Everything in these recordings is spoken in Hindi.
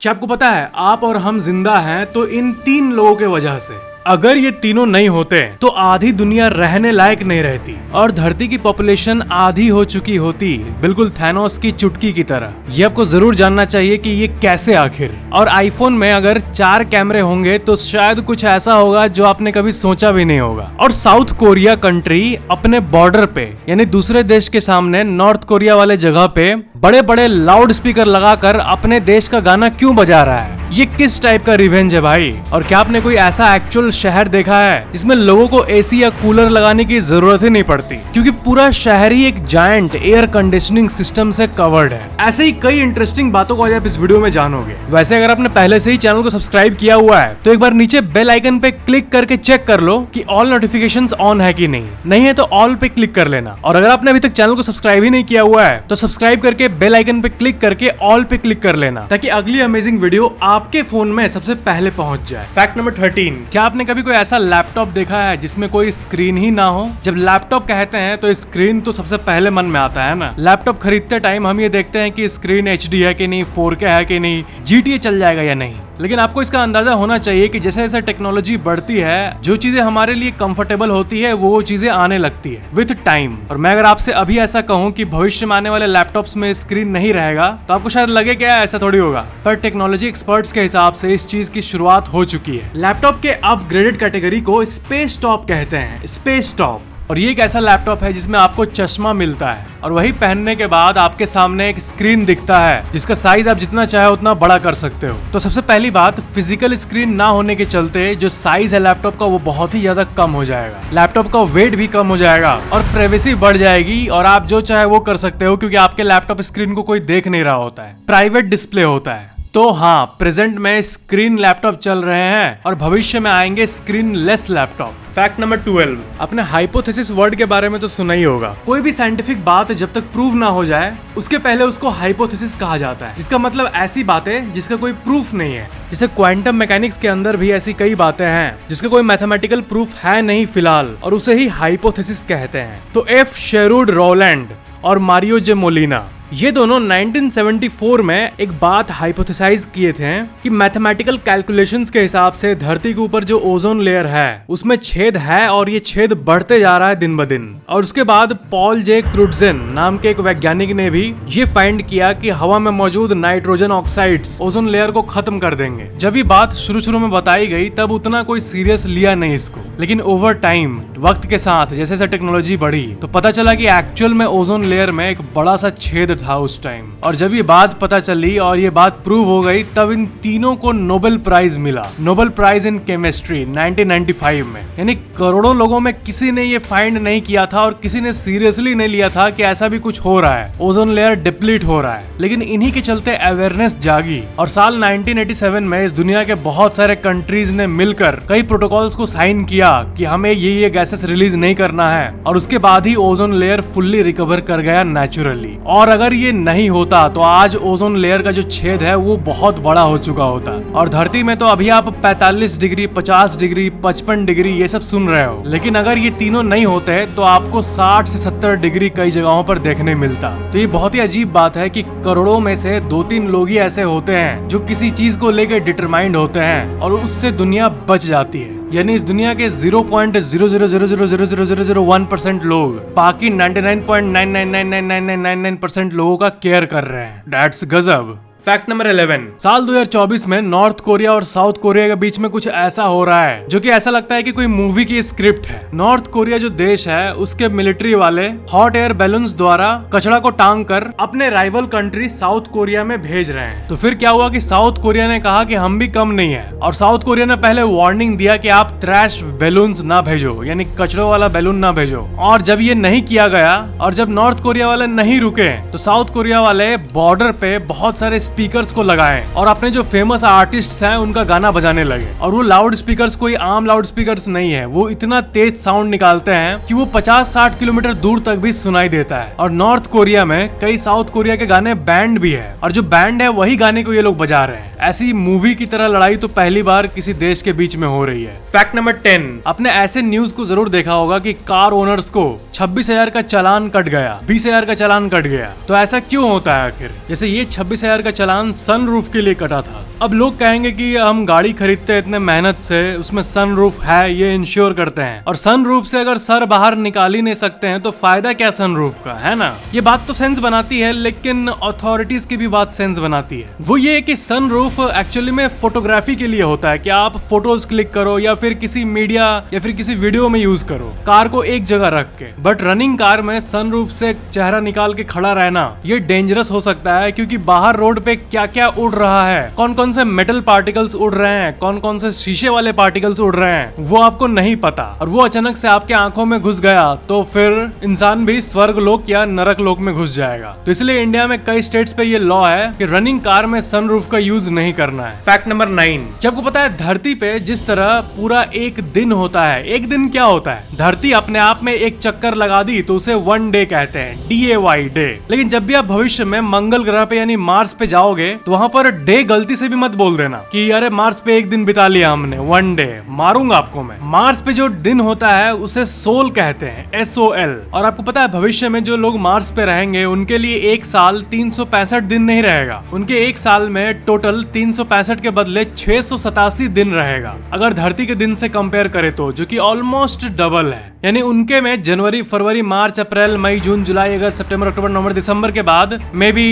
क्या आपको पता है आप और हम जिंदा हैं तो इन तीन लोगों के वजह से। अगर ये तीनों नहीं होते तो आधी दुनिया रहने लायक नहीं रहती और धरती की पॉपुलेशन आधी हो चुकी होती, बिल्कुल थैनोस की चुटकी की तरह। ये आपको जरूर जानना चाहिए कि ये कैसे आखिर। और आईफोन में अगर 4 कैमरे होंगे तो शायद कुछ ऐसा होगा जो आपने कभी सोचा भी नहीं होगा। और साउथ कोरिया कंट्री अपने बॉर्डर पे यानी दूसरे देश के सामने नॉर्थ कोरिया वाले जगह पे बड़े बड़े लाउड स्पीकर लगाकर अपने देश का गाना क्यों बजा रहा है? ये किस टाइप का रिवेंज है भाई? और क्या आपने कोई ऐसा एक्चुअल शहर देखा है जिसमें लोगों को एसी या कूलर लगाने की जरूरत ही नहीं पड़ती, क्योंकि पूरा शहर ही एक जायंट एयर कंडीशनिंग सिस्टम से कवर्ड है। ऐसे ही कई इंटरेस्टिंग बातों को आज आप इस वीडियो में जानोगे। वैसे अगर आपने पहले से ही चैनल को सब्सक्राइब किया हुआ है तो एक बार नीचे बेल आइकन पे क्लिक करके चेक कर लो कि ऑल नोटिफिकेशंस ऑन है कि नहीं है तो ऑल पे क्लिक कर लेना। और अगर आपने अभी तक चैनल को सब्सक्राइब ही नहीं किया हुआ है तो सब्सक्राइब करके बेल आइकन पे क्लिक करके ऑल पे क्लिक कर लेना, ताकि अगली अमेजिंग वीडियो आपके फोन में सबसे पहले पहुंच जाए। फैक्ट नंबर 13, क्या आपने कभी कोई ऐसा लैपटॉप देखा है जिसमें कोई स्क्रीन ही ना हो? जब लैपटॉप कहते हैं तो स्क्रीन तो सबसे पहले मन में आता है ना। लैपटॉप खरीदते टाइम हम ये देखते हैं कि स्क्रीन HD है कि नहीं, 4K है कि नहीं, GTA चल जाएगा या नहीं। लेकिन आपको इसका अंदाजा होना चाहिए कि जैसे जैसे टेक्नोलॉजी बढ़ती है, जो चीजें हमारे लिए कंफर्टेबल होती है वो चीजें आने लगती है विथ टाइम। और मैं अगर आपसे अभी ऐसा कहूँ कि भविष्य में आने वाले लैपटॉप्स में स्क्रीन नहीं रहेगा तो आपको शायद लगे क्या ऐसा थोड़ी होगा, पर टेक्नोलॉजी एक्सपर्ट्स के हिसाब से इस चीज की शुरुआत हो चुकी है। लैपटॉप के अपग्रेडेड कैटेगरी को स्पेस टॉप कहते हैं, स्पेस टॉप। और ये एक ऐसा लैपटॉप है जिसमें आपको चश्मा मिलता है और वही पहनने के बाद आपके सामने एक स्क्रीन दिखता है जिसका साइज आप जितना चाहे उतना बड़ा कर सकते हो। तो सबसे पहली बात, फिजिकल स्क्रीन ना होने के चलते जो साइज है लैपटॉप का वो बहुत ही ज्यादा कम हो जाएगा। लैपटॉप का वेट भी कम हो जाएगा और प्राइवेसी बढ़ जाएगी और आप जो चाहे वो कर सकते हो, क्योंकि आपके लैपटॉप स्क्रीन को कोई देख नहीं रहा होता है, प्राइवेट डिस्प्ले होता है। तो हाँ, प्रेजेंट में स्क्रीन लैपटॉप चल रहे हैं और भविष्य में आएंगे screen less laptop. Fact number 12, अपने हाइपोथेसिस वर्ड के बारे में तो सुना ही होगा। कोई भी साइंटिफिक बात जब तक प्रूव ना हो जाए उसके पहले उसको हाइपोथेसिस कहा जाता है। इसका मतलब ऐसी बातें जिसका कोई प्रूफ नहीं है। जैसे क्वांटम मैकेनिक्स के अंदर भी ऐसी कई बातें हैं जिसका कोई मैथमेटिकल प्रूफ है नहीं फिलहाल, और उसे ही हाइपोथेसिस कहते हैं। तो F. शेरूड रोलैंड और मारियो जे मोलिना, ये दोनों 1974 में एक बात हाइपोथेसाइज किए थे कि मैथमेटिकल कैलकुलेशंस के हिसाब से धरती के ऊपर जो ओजोन लेयर है उसमें छेद है और ये छेद बढ़ते जा रहा है दिन ब दिन। और उसके बाद पॉल जे क्रुटजेन नाम के एक वैज्ञानिक ने भी ये फाइंड किया कि हवा में मौजूद नाइट्रोजन ऑक्साइड्स ओजोन लेयर को खत्म कर देंगे। जब ये बात शुरू में बताई गई तब उतना कोई सीरियस लिया नहीं इसको, लेकिन ओवर टाइम, वक्त के साथ जैसे जैसे टेक्नोलॉजी बढ़ी तो पता चला कि एक्चुअल में ओजोन लेयर में एक बड़ा सा छेद था उस टाइम। और जब ये बात पता चली और ये बात प्रूव हो गई तब इन तीनों को नोबेल प्राइज मिला, नोबेल प्राइज इन केमिस्ट्री 1995 में। यानी करोड़ों लोगों में किसी ने ये फाइंड नहीं किया था और किसी ने सीरियसली नहीं लिया था कि ऐसा भी कुछ हो रहा है, ओजोन लेयर डिप्लीट हो रहा है। लेकिन इन्हीं के चलते अवेयरनेस जागी और साल 1987 में इस दुनिया के बहुत सारे कंट्रीज ने मिलकर कई प्रोटोकॉल्स को साइन किया कि हमें ये गैसेस रिलीज नहीं करना है, और उसके बाद ही ओजोन लेयर फुल्ली रिकवर कर गया नेचुरली। और अगर ये नहीं होता तो आज ओजोन लेयर का जो छेद है वो बहुत बड़ा हो चुका होता। और धरती में तो अभी आप 45 डिग्री, 50 डिग्री, 55 डिग्री ये सब सुन रहे हो, लेकिन अगर ये तीनों नहीं होते तो आपको 60 से 70 डिग्री कई जगहों पर देखने मिलता। तो ये बहुत ही अजीब बात है कि करोड़ों में से 2-3 लोग ही ऐसे होते हैं जो किसी चीज को लेकर डिटरमाइंड होते हैं और उससे दुनिया बच जाती है। यानी इस दुनिया के 0.000000001% लोग बाकी 99.99999999% लोगों का केयर कर रहे हैं। दैट्स गजब। फैक्ट नंबर 11, साल 2024 में नॉर्थ कोरिया और साउथ कोरिया के बीच में कुछ ऐसा हो रहा है जो कि ऐसा लगता है कि कोई मूवी की स्क्रिप्ट है। नॉर्थ कोरिया जो देश है उसके मिलिट्री वाले हॉट एयर बैलून्स द्वारा कचरा को टांग कर अपने राइवल कंट्री साउथ कोरिया में भेज रहे हैं। तो फिर क्या हुआ कि साउथ कोरिया ने कहा कि हम भी कम नहीं है, और साउथ कोरिया ने पहले वार्निंग दिया कि आप ट्रैश बैलून्स ना भेजो, यानी कचरों वाला बैलून ना भेजो। और जब ये नहीं किया गया और जब नॉर्थ कोरिया वाले नहीं रुके तो साउथ कोरिया वाले बॉर्डर पे बहुत सारे स्पीकर्स को लगाए और अपने जो फेमस आर्टिस्ट हैं उनका गाना बजाने लगे। और वो लाउड स्पीकर्स कोई आम लाउड स्पीकर्स नहीं है, वो इतना तेज साउंड निकालते हैं कि वो 50-60 किलोमीटर दूर तक भी सुनाई देता है। और नॉर्थ कोरिया में कई साउथ कोरिया के गाने बैंड भी है, और जो बैंड है वही गाने को ये लोग बजा रहे हैं। ऐसी मूवी की तरह लड़ाई तो पहली बार किसी देश के बीच में हो रही है। फैक्ट नंबर 10, आपने ऐसे न्यूज को जरूर देखा होगा कि कार ओनर्स को 26,000 का चालान कट गया, 20,000 का चालान कट गया। तो ऐसा क्यों होता है आखिर? जैसे ये 26,000 का चालान सनरूफ के लिए कटा था। अब लोग कहेंगे कि हम गाड़ी खरीदते हैं इतने मेहनत से, उसमें सनरूफ है ये इंश्योर करते हैं, और सनरूफ से अगर सर बाहर निकाल ही नहीं सकते हैं तो फायदा क्या सनरूफ का, है ना। ये बात तो सेंस बनाती है, लेकिन अथॉरिटीज की भी बात सेंस बनाती है। वो ये कि सनरूफ एक्चुअली में फोटोग्राफी के लिए होता है कि आप फोटोज क्लिक करो या फिर किसी मीडिया या फिर किसी वीडियो में यूज करो कार को एक जगह रख के। बट रनिंग कार में सनरूफ से चेहरा निकाल के खड़ा रहना ये डेंजरस हो सकता है, क्योंकि बाहर रोड पे क्या क्या उड़ रहा है, कौन कौन से मेटल पार्टिकल्स उड़ रहे हैं, कौन कौन से शीशे वाले पार्टिकल्स उड़ रहे हैं, वो आपको नहीं पता, और वो अचानक से आपके आंखों में घुस गया तो फिर इंसान भी स्वर्ग लोक या नरक लोक में घुस जाएगा। तो इसलिए इंडिया में कई स्टेट्स पे ये लॉ है कि रनिंग कार में सनरूफ का यूज नहीं करना है। फैक्ट नंबर 9, आपको पता है धरती पे जिस तरह पूरा एक दिन होता है, एक दिन क्या होता है, धरती अपने आप में एक चक्कर लगा दी तो उसे 1 डे कहते हैं, DAY डे। लेकिन जब भी आप भविष्य में मंगल ग्रह पे यानी मार्स पे जाओगे तो वहां पर डे गलती से भी मत बोल देना कि अरे मार्स पे एक दिन बिता लिया हमने, 1 डे, मारूंगा आपको मैं। मार्स पे जो दिन होता है उसे सोल कहते हैं, SOL। और आपको पता है भविष्य में जो लोग मार्स पे रहेंगे उनके लिए एक साल 365 दिन नहीं रहेगा, उनके एक साल में टोटल 365 के बदले 687 दिन रहेगा, अगर धरती के दिन से कंपेयर करें तो, जो कि ऑलमोस्ट डबल है। यानी उनके में जनवरी, फरवरी, मार्च, अप्रैल, मई, जून, जुलाई, अगस्त, सितंबर, अक्टूबर, नवंबर, दिसंबर के बाद मे बी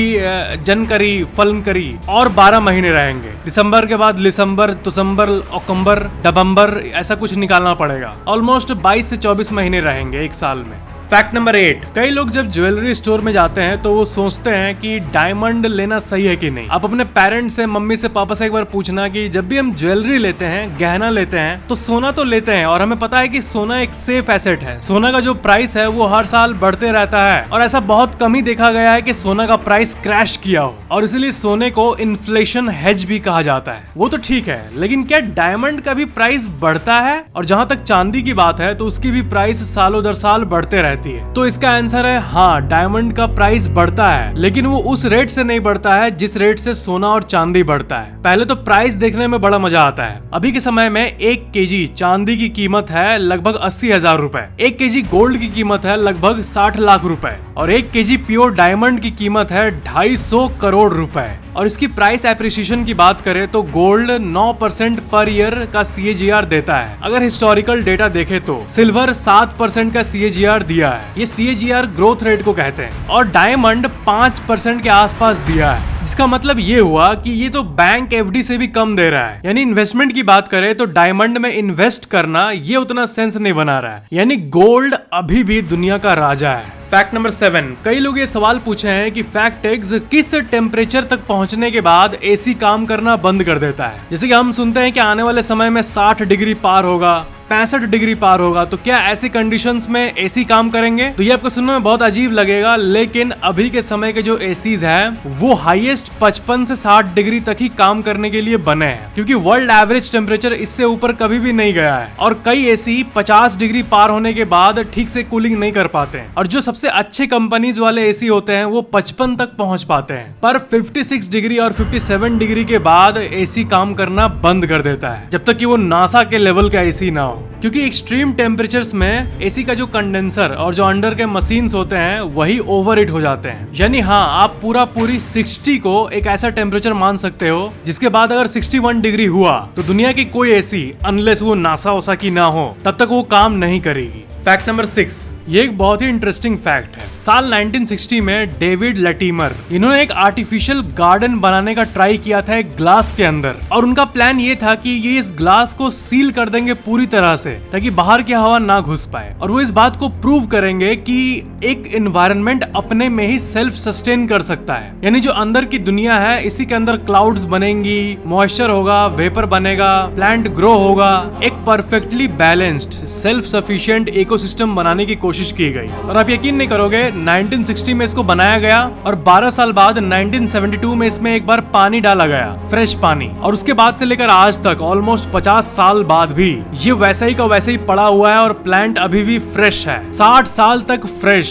जनवरी, फरवरी और 12 महीने रहेंगे। दिसंबर के बाद लिसंबर, तुसंबर, अक्टूबर, नवंबर, ऐसा कुछ निकालना पड़ेगा। ऑलमोस्ट 22 से 24 महीने रहेंगे एक साल में। फैक्ट नंबर 8, कई लोग जब ज्वेलरी स्टोर में जाते हैं तो वो सोचते हैं कि डायमंड लेना सही है कि नहीं। आप अपने पेरेंट्स से, मम्मी से, पापा से एक बार पूछना कि जब भी हम ज्वेलरी लेते हैं, गहना लेते हैं, तो सोना तो लेते हैं और हमें पता है कि सोना एक सेफ एसेट है। सोना का जो प्राइस है वो हर साल बढ़ते रहता है और ऐसा बहुत कम ही देखा गया है कि सोना का प्राइस क्रैश किया हो, और इसलिए सोने को इन्फ्लेशन हेज भी कहा जाता है। वो तो ठीक है, लेकिन क्या डायमंड का भी प्राइस बढ़ता है? और जहां तक चांदी की बात है तो उसकी भी प्राइस सालों दर साल बढ़ते रहती है। तो इसका आंसर है हाँ, डायमंड का प्राइस बढ़ता है, लेकिन वो उस रेट से नहीं बढ़ता है जिस रेट से सोना और चांदी बढ़ता है। पहले तो प्राइस देखने में बड़ा मजा आता है। अभी के समय में 1 केजी चांदी की कीमत है लगभग 80,000 रुपए, 1 केजी गोल्ड की कीमत है लगभग 60 लाख रुपए, और 1 केजी प्योर डायमंड की कीमत है 250 करोड़ रुपए। और इसकी प्राइस एप्रिसिएशन की बात करें तो गोल्ड 9% पर ईयर का CAGR देता है। अगर हिस्टोरिकल डेटा देखें तो सिल्वर 7% का CAGR दिया है, ये CAGR ग्रोथ रेट को कहते हैं, और डायमंड 5% के आसपास दिया है, जिसका मतलब ये हुआ कि ये तो बैंक FD से भी कम दे रहा है। यानी इन्वेस्टमेंट की बात करें तो डायमंड में इन्वेस्ट करना ये उतना सेंस नहीं बना रहा है। यानी गोल्ड अभी भी दुनिया का राजा है। फैक्ट नंबर 7, कई लोग ये सवाल पूछे हैं कि फैक्ट एग्स किस टेम्परेचर तक पहुंचने के बाद AC काम करना बंद कर देता है। जैसे कि हम सुनते हैं कि आने वाले समय में 60 डिग्री पार होगा, 65 डिग्री पार होगा, तो क्या ऐसी कंडीशंस में AC काम करेंगे? तो ये आपको सुनने में बहुत अजीब लगेगा, लेकिन अभी के समय के जो ACs हैं वो हाईएस्ट 55 से 60 डिग्री तक ही काम करने के लिए बने हैं, क्योंकि वर्ल्ड एवरेज टेम्परेचर इससे ऊपर कभी भी नहीं गया है। और कई AC 50 डिग्री पार होने के बाद ठीक से कूलिंग नहीं कर पाते हैं, और जो सबसे अच्छे कंपनीज वाले AC होते हैं वो 55 तक पहुंच पाते हैं। पर 56 डिग्री और 57 डिग्री के बाद AC काम करना बंद कर देता है, जब तक कि वो नासा के लेवल का AC ना हो। क्योंकि एक्सट्रीम टेम्परेचर्स में AC का जो कंडेंसर और जो अंडर के मशीन्स होते हैं वही ओवरहीट हो जाते हैं। यानी हाँ, आप पूरी 60 को एक ऐसा टेम्परेचर मान सकते हो जिसके बाद अगर 61 डिग्री हुआ तो दुनिया की कोई AC, अनलेस वो नासा ओसा की ना हो, तब तक वो काम नहीं करेगी। फैक्ट नंबर 6, ये एक बहुत ही इंटरेस्टिंग फैक्ट है। साल 1960 में डेविड लैटिमर, इन्होंने एक आर्टिफिशियल गार्डन बनाने का ट्राई किया था एक ग्लास के अंदर, और उनका प्लान ये था कि ये इस ग्लास को सील कर देंगे पूरी तरह से ताकि बाहर की हवा ना घुस पाए, और वो इस बात को प्रूव करेंगे कि एक एनवायरनमेंट अपने में ही सेल्फ सस्टेन कर सकता है। यानी जो अंदर की दुनिया है इसी के अंदर क्लाउड्स बनेंगी, मॉइस्चर होगा, वेपर बनेगा, प्लांट ग्रो होगा, एक perfectly balanced self sufficient ecosystem बनाने की कोशिश की गई। और आप यकीन नहीं करोगे, 1960 में इसको बनाया गया और 12 साल बाद 1972 में इसमें एक बार पानी डाला गया, फ्रेश पानी, और उसके बाद से लेकर आज तक ऑलमोस्ट 50 साल बाद भी ये वैसा ही का वैसे ही पड़ा हुआ है और प्लांट अभी भी फ्रेश है, 60 साल तक फ्रेश।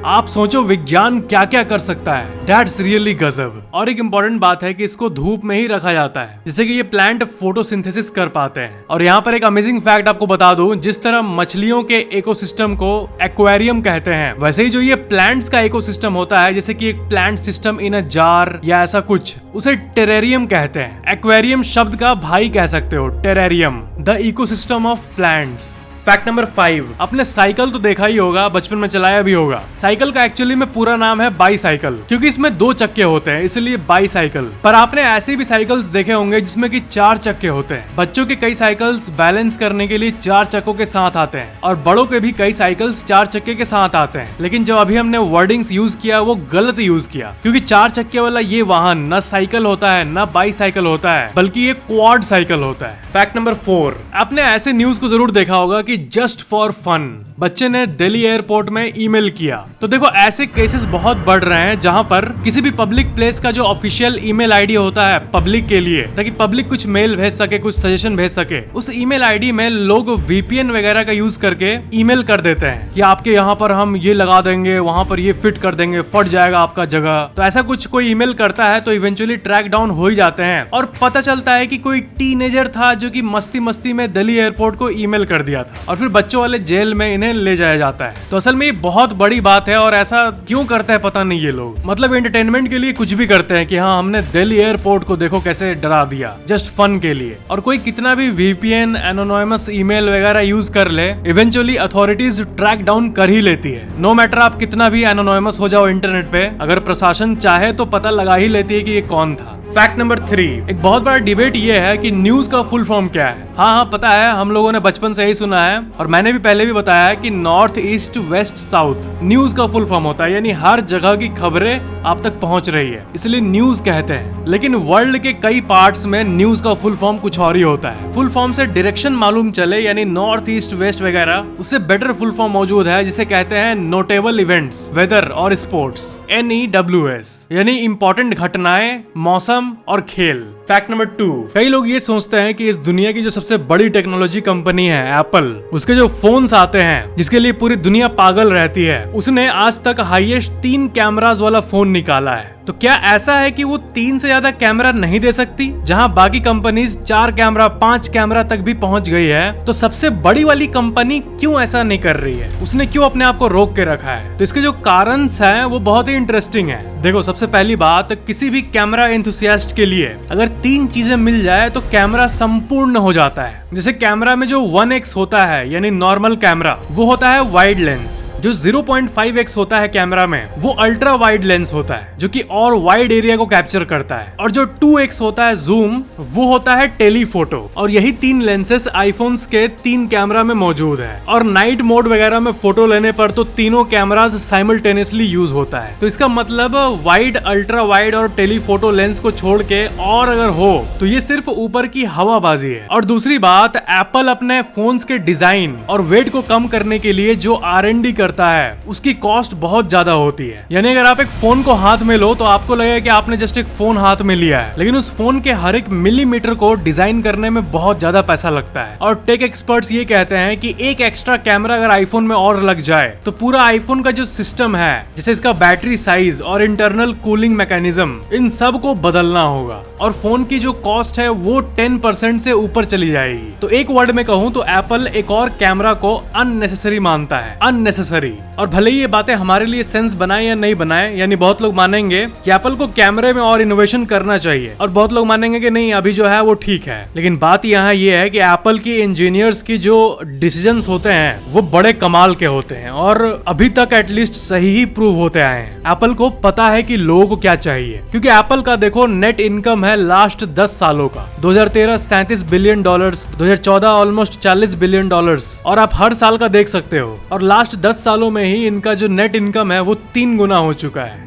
आप सोचो विज्ञान क्या क्या कर सकता है, दैट्स रियली गजब। और एक इम्पोर्टेंट बात है कि इसको धूप में ही रखा जाता है जिससे कि ये प्लांट फोटोसिंथेसिस कर पाते हैं। और यहाँ पर एक अमेजिंग फैक्ट आपको बता दूं, जिस तरह मछलियों के इकोसिस्टम को एक्वेरियम कहते हैं, वैसे ही जो ये प्लांट्स का इकोसिस्टम होता है, जैसे कि एक plant system in a jar या ऐसा कुछ, उसे टेरेरियम कहते हैं। एक्वेरियम शब्द का भाई कह सकते हो, terrarium, the ecosystem of plants. Fact number 5, आपने साइकिल तो देखा ही होगा, बचपन में चलाया भी होगा। साइकिल का एक्चुअली में पूरा नाम है बाईसाइकिल, क्योंकि इसमें 2 चक्के होते हैं, इसलिए बाईसाइकिल। पर आपने ऐसे भी साइकिल्स देखे होंगे जिसमें कि 4 चक्के होते हैं। बच्चों के कई साइकिल्स बैलेंस करने के लिए 4 चक्कों के साथ आते हैं, और बड़ों के भी कई साइकिल्स 4 चक्के के साथ आते हैं। लेकिन जब अभी हमने वर्डिंग्स यूज किया वो गलत यूज किया, क्योंकि 4 चक्के वाला ये वाहन न साइकिल होता है न बाईसाइकिल होता है, बल्कि ये क्वाड साइकिल होता है। फैक्ट नंबर 4, आपने ऐसे न्यूज को जरूर देखा होगा कि जस्ट फॉर फन बच्चे ने दिल्ली एयरपोर्ट में ईमेल किया। तो देखो ऐसे केसेस बहुत बढ़ रहे हैं जहां पर किसी भी पब्लिक प्लेस का जो ऑफिशियल ईमेल आईडी होता है पब्लिक के लिए, ताकि पब्लिक कुछ मेल भेज सके, कुछ सजेशन भेज सके, उस ईमेल आईडी में लोग वीपीएन वगैरह का यूज करके ईमेल कर देते हैं कि आपके यहाँ पर हम ये लगा देंगे, वहां पर ये फिट कर देंगे, फट जाएगा आपका जगह। तो ऐसा कुछ कोई ईमेल करता है तो इवेंचुअली ट्रैक डाउन हो ही जाते हैं, और पता चलता है कि कोई टीनेजर था जो कि मस्ती मस्ती में दिल्ली एयरपोर्ट को ईमेल कर दिया था, और फिर बच्चों वाले जेल में इन्हें ले जाया जाता है। तो असल में ये बहुत बड़ी बात है, और ऐसा क्यों करते हैं पता नहीं ये लोग, मतलब एंटरटेनमेंट के लिए कुछ भी करते हैं कि हाँ हमने दिल्ली एयरपोर्ट को देखो कैसे डरा दिया, जस्ट फन के लिए। और कोई कितना भी वीपीएन, एनोनिमस ईमेल वगैरह यूज कर ले, इवेंचुअली अथॉरिटीज ट्रैक डाउन कर ही लेती है। नो मैटर आप कितना भी एनोनिमस हो जाओ इंटरनेट पे, अगर प्रशासन चाहे तो पता लगा ही लेती है कि ये कौन था। फैक्ट नंबर 3, एक बहुत बड़ा डिबेट ये है कि न्यूज का फुल फॉर्म क्या है। हाँ पता है, हम लोगों ने बचपन से ही सुना है, और मैंने भी पहले भी बताया है कि north east west south news का फुल फॉर्म होता है, यानी हर जगह की खबरें आप तक पहुंच रही है, इसलिए न्यूज कहते हैं। लेकिन वर्ल्ड के कई पार्ट्स में न्यूज का फुल फॉर्म कुछ और ही होता है। फुल फॉर्म से डायरेक्शन मालूम चले, यानी नॉर्थ ईस्ट वेस्ट वगैरह, उससे बेटर फुल फॉर्म मौजूद है जिसे कहते हैं नोटेबल इवेंट्स, वेदर और स्पोर्ट्स, NEWS, यानी इंपॉर्टेंट घटनाएं, मौसम और खेल। फैक्ट नंबर 2, कई लोग ये सोचते हैं कि इस दुनिया की जो सबसे बड़ी टेक्नोलॉजी कंपनी है एप्पल, उसके जो फोन्स आते हैं जिसके लिए पूरी दुनिया पागल रहती है, उसने आज तक हाईएस्ट 3 कैमरास वाला फोन निकाला है। तो क्या ऐसा है कि वो 3 से ज्यादा कैमरा नहीं दे सकती? जहां बाकी कंपनीज 4 कैमरा 5 कैमरा तक भी पहुंच गई है, तो सबसे बड़ी वाली कंपनी क्यों ऐसा नहीं कर रही है? उसने क्यों अपने आप को रोक के रखा है? तो इसके जो कारण हैं वो बहुत ही इंटरेस्टिंग है। देखो सबसे पहली बात, किसी भी कैमरा एंथुसियास्ट के लिए अगर 3 चीजें मिल जाए तो कैमरा संपूर्ण हो जाता है। जैसे कैमरा में जो 1x होता है यानी नॉर्मल कैमरा, वो होता है वाइड लेंस। जो 0.5x होता है कैमरा में, वो अल्ट्रा वाइड लेंस होता है जो कि और वाइड एरिया को कैप्चर करता है। और जो 2x होता है जूम, वो होता है टेलीफोटो। और यही 3 लेंसेस आईफोन्स के 3 कैमरा में मौजूद है। और नाइट मोड वगैरह में फोटो लेने पर तो तीनों कैमरास साइमल्टेनियसली यूज होता है। तो इसका मतलब वाइड, अल्ट्रा वाइड और टेलीफोटो लेंस को छोड़ के और अगर हो तो ये सिर्फ ऊपर की हवाबाजी है। और दूसरी बात, एप्पल अपने फोन्स के डिजाइन और वेट को कम करने के लिए जो R&D करता है, उसकी कॉस्ट बहुत ज्यादा होती है। यानी अगर आप एक फोन को हाथ में लो तो आपको लगेगा कि आपने जस्ट एक फोन हाथ में लिया है, लेकिन उस फोन के हर एक मिलीमीटर को डिजाइन करने में बहुत ज्यादा पैसा लगता है। और टेक एक्सपर्ट्स ये कहते हैं कि एक एक्स्ट्रा कैमरा अगर आईफोन में और लग जाए तो पूरा आईफोन का जो सिस्टम है, जैसे इसका बैटरी साइज और इंटरनल कूलिंग मैकेनिज्म, इन सब को बदलना होगा, और फोन की जो कॉस्ट है वो 10% से ऊपर चली जाएगी। तो एक वर्ड में कहूँ तो एप्पल एक और कैमरा को अननेसेसरी मानता है, अननेसेसरी। और भले ही ये बातें हमारे लिए सेंस बनाए या नहीं बनाए, यानी बहुत लोग मानेंगे कि एप्पल को कैमरे में और इनोवेशन करना चाहिए, और बहुत लोग मानेंगे कि नहीं अभी जो है वो ठीक है। लेकिन बात यहाँ ये है कि एप्पल की इंजीनियर्स की जो डिसीजंस होते हैं वो बड़े कमाल के होते हैं, और अभी तक एटलीस्ट सही ही प्रूव होते आए हैं। एप्पल को पता है कि लोगों को क्या चाहिए, क्योंकि एप्पल का देखो नेट इनकम है लास्ट 10 सालों का, 2013 $37 बिलियन, 2014 ऑलमोस्ट $40 बिलियन, और आप हर साल का देख सकते हो। और लास्ट 10 सालों में ही इनका जो नेट इनकम है वो 3 गुना हो चुका है।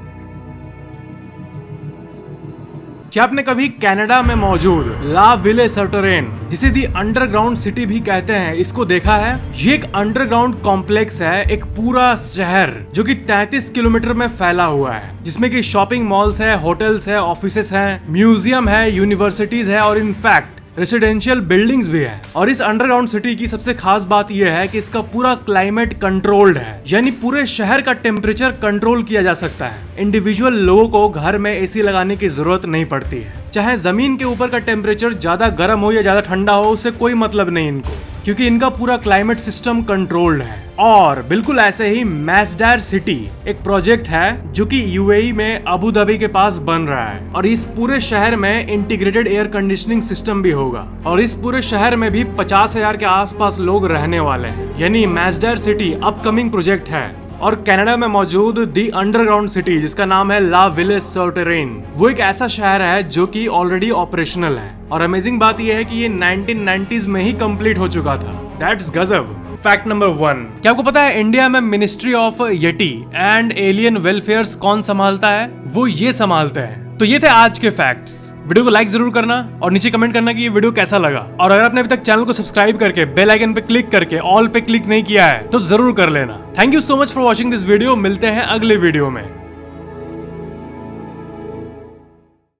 क्या आपने कभी कनाडा में मौजूद ला विले सटरेन, जिसे दी अंडरग्राउंड सिटी भी कहते हैं, इसको देखा है? ये एक अंडरग्राउंड कॉम्प्लेक्स है, एक पूरा शहर जो कि 33 किलोमीटर में फैला हुआ है, जिसमें कि शॉपिंग मॉल्स है, होटल्स है, ऑफिसेस हैं, म्यूजियम है, यूनिवर्सिटीज है, और इनफैक्ट रेसिडेंशियल बिल्डिंग्स भी है। और इस अंडरग्राउंड सिटी की सबसे खास बात यह है कि इसका पूरा क्लाइमेट कंट्रोल्ड है, यानी पूरे शहर का टेम्परेचर कंट्रोल किया जा सकता है। इंडिविजुअल लोगों को घर में एसी लगाने की जरूरत नहीं पड़ती है। चाहे जमीन के ऊपर का टेम्परेचर ज्यादा गर्म हो या ज्यादा ठंडा हो, उससे कोई मतलब नहीं इनको, क्योंकि इनका पूरा क्लाइमेट सिस्टम कंट्रोल्ड है। और बिल्कुल ऐसे ही मैस्डायर सिटी एक प्रोजेक्ट है जो कि यूएई में अबू धाबी के पास बन रहा है, और इस पूरे शहर में इंटीग्रेटेड एयर कंडीशनिंग सिस्टम भी होगा, और इस पूरे शहर में भी 50,000 के आसपास लोग रहने वाले हैं। यानी मैस्डायर सिटी अपकमिंग प्रोजेक्ट है। और कनाडा में मौजूद दी अंडरग्राउंड सिटी जिसका नाम है ला विले सोटेरेन, वो एक ऐसा शहर है जो कि ऑलरेडी ऑपरेशनल है। और अमेजिंग बात यह है कि ये 1990s में ही कंप्लीट हो चुका था। दैट्स गजब। फैक्ट नंबर 1, क्या आपको पता है इंडिया में ministry of Yeti and alien welfare कौन संभालता है? वो ये संभालते हैं। तो ये थे आज के फैक्ट्स। वीडियो को लाइक जरूर करना और नीचे कमेंट करना कि ये वीडियो कैसा लगा। और अगर आपने अभी तक चैनल को सब्सक्राइब करके बेल आइकन पे क्लिक करके ऑल पे क्लिक नहीं किया है तो जरूर कर लेना। Thank you so much for watching this video. मिलते हैं अगले वीडियो में।